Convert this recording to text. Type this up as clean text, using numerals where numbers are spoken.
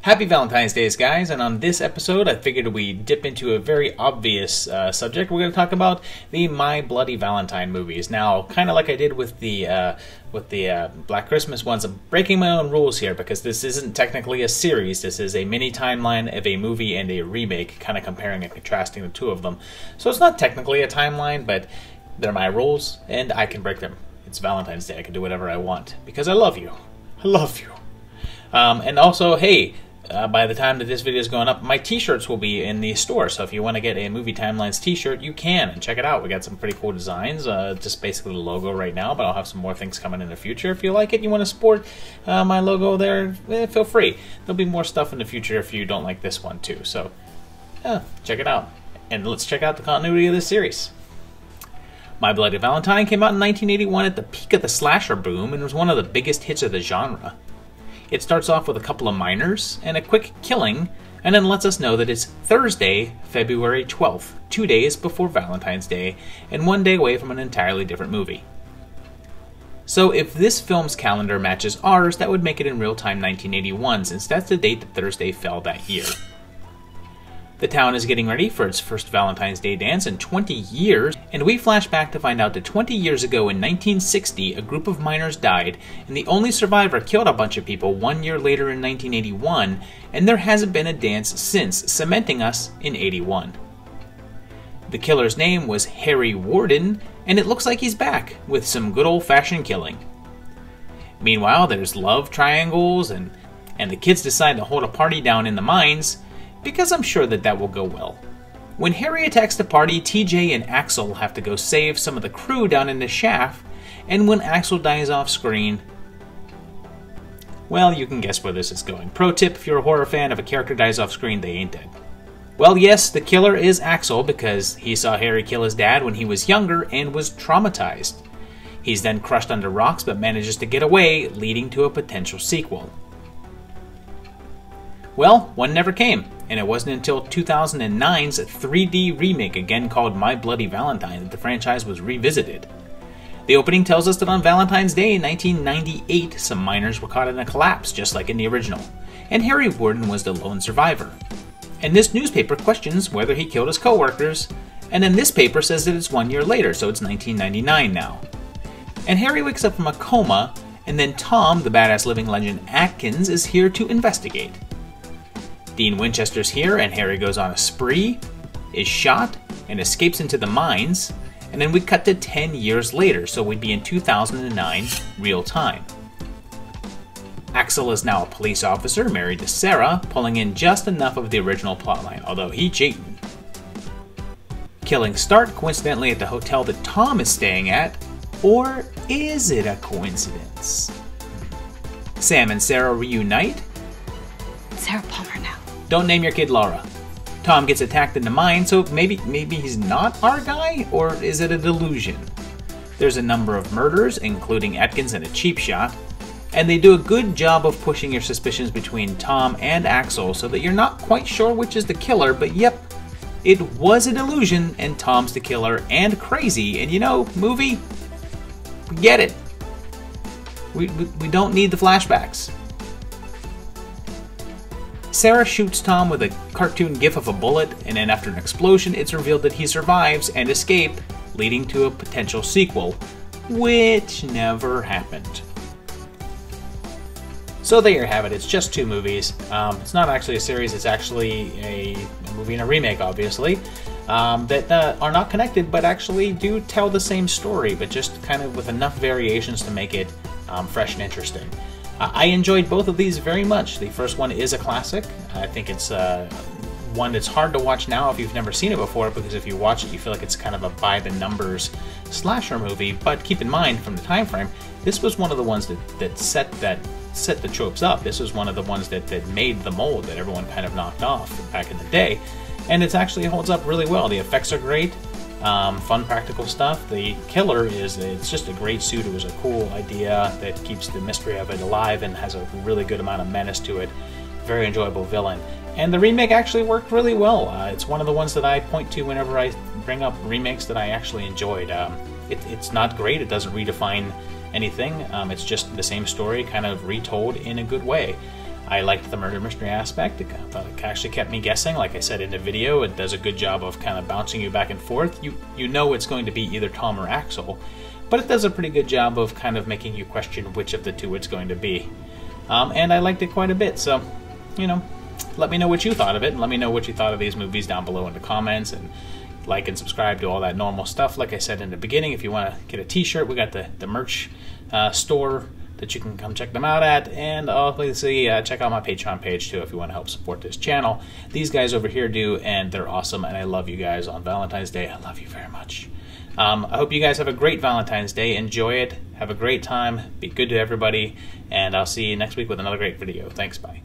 Happy Valentine's Day, guys, and on this episode I figured we'd dip into a very obvious subject. We're going to talk about the My Bloody Valentine movies. Now, kind of like I did with the Black Christmas ones, I'm breaking my own rules here because this isn't technically a series. This is a mini timeline of a movie and a remake, kind of comparing and contrasting the two of them. So it's not technically a timeline, but they're my rules, and I can break them. It's Valentine's Day. I can do whatever I want because I love you. I love you. And also, hey, by the time that this video is going up, my t-shirts will be in the store, so if you want to get a Movie Timelines t-shirt, you can, and check it out. We got some pretty cool designs, just basically the logo right now, but I'll have some more things coming in the future. If you like it and you want to support my logo there, feel free. There'll be more stuff in the future if you don't like this one too, so check it out. And let's check out the continuity of this series. My Bloody Valentine came out in 1981 at the peak of the slasher boom and was one of the biggest hits of the genre. It starts off with a couple of minors and a quick killing, and then lets us know that it's Thursday, February 12th, 2 days before Valentine's Day, and 1 day away from an entirely different movie. So if this film's calendar matches ours, that would make it in real-time 1981, since that's the date that Thursday fell that year. The town is getting ready for its first Valentine's Day dance in 20 years, and we flash back to find out that 20 years ago in 1960, a group of miners died, and the only survivor killed a bunch of people 1 year later in 1981, and there hasn't been a dance since, cementing us in 81. The killer's name was Harry Warden, and it looks like he's back, with some good old-fashioned killing. Meanwhile, there's love triangles, and the kids decide to hold a party down in the mines, because I'm sure that will go well. When Harry attacks the party, TJ and Axel have to go save some of the crew down in the shaft, and when Axel dies off screen, well, you can guess where this is going. Pro tip, if you're a horror fan, if a character dies off screen, they ain't dead. Well, yes, the killer is Axel because he saw Harry kill his dad when he was younger and was traumatized. He's then crushed under rocks but manages to get away, leading to a potential sequel. Well, one never came, and it wasn't until 2009's 3D remake, again called My Bloody Valentine, that the franchise was revisited. The opening tells us that on Valentine's Day in 1998, some miners were caught in a collapse, just like in the original, and Harry Warden was the lone survivor. And this newspaper questions whether he killed his co-workers, and then this paper says that it's 1 year later, so it's 1999 now. And Harry wakes up from a coma, and then Tom, the badass living legend Atkins, is here to investigate. Dean Winchester's here, and Harry goes on a spree, is shot, and escapes into the mines, and then we cut to 10 years later, so we'd be in 2009, real time. Axel is now a police officer, married to Sarah, pulling in just enough of the original plotline, although he cheating. Killings start, coincidentally, at the hotel that Tom is staying at, or is it a coincidence? Sam and Sarah reunite. Sarah Palmer now. Don't name your kid Laura. Tom gets attacked in the mine, so maybe he's not our guy, or is it a delusion? There's a number of murders, including Atkins and a cheap shot, and they do a good job of pushing your suspicions between Tom and Axel so that you're not quite sure which is the killer, but yep, it was a delusion, and Tom's the killer, and crazy, and you know, movie, we get it. We don't need the flashbacks. Sarah shoots Tom with a cartoon gif of a bullet, and then after an explosion, it's revealed that he survives and escapes, leading to a potential sequel, which never happened. So there you have it. It's just two movies. It's not actually a series. It's actually a movie and a remake, obviously, that are not connected, but actually do tell the same story, but just kind of with enough variations to make it fresh and interesting. I enjoyed both of these very much. The first one is a classic. I think it's one that's hard to watch now if you've never seen it before, because if you watch it, you feel like it's kind of a by-the-numbers slasher movie. But keep in mind, from the time frame, this was one of the ones that set the tropes up. This was one of the ones that made the mold that everyone kind of knocked off back in the day. And it actually holds up really well. The effects are great. Fun practical stuff. The killer it's just a great suit. It was a cool idea that keeps the mystery of it alive and has a really good amount of menace to it. Very enjoyable villain. And the remake actually worked really well. It's one of the ones that I point to whenever I bring up remakes that I actually enjoyed. It's not great. It doesn't redefine anything. It's just the same story kind of retold in a good way. I liked the murder mystery aspect. I thought it actually kept me guessing. Like I said in the video, it does a good job of kind of bouncing you back and forth. You know it's going to be either Tom or Axel, but it does a pretty good job of kind of making you question which of the two it's going to be. And I liked it quite a bit, so, you know, let me know what you thought of it, and let me know what you thought of these movies down below in the comments, and like and subscribe to all that normal stuff. Like I said in the beginning, if you want to get a t-shirt, we got the merch store that you can come check them out at, and obviously check out my Patreon page too if you want to help support this channel. These guys over here do, and they're awesome, and I love you guys on Valentine's Day. I love you very much. I hope you guys have a great Valentine's Day. Enjoy it. Have a great time. Be good to everybody, and I'll see you next week with another great video. Thanks. Bye.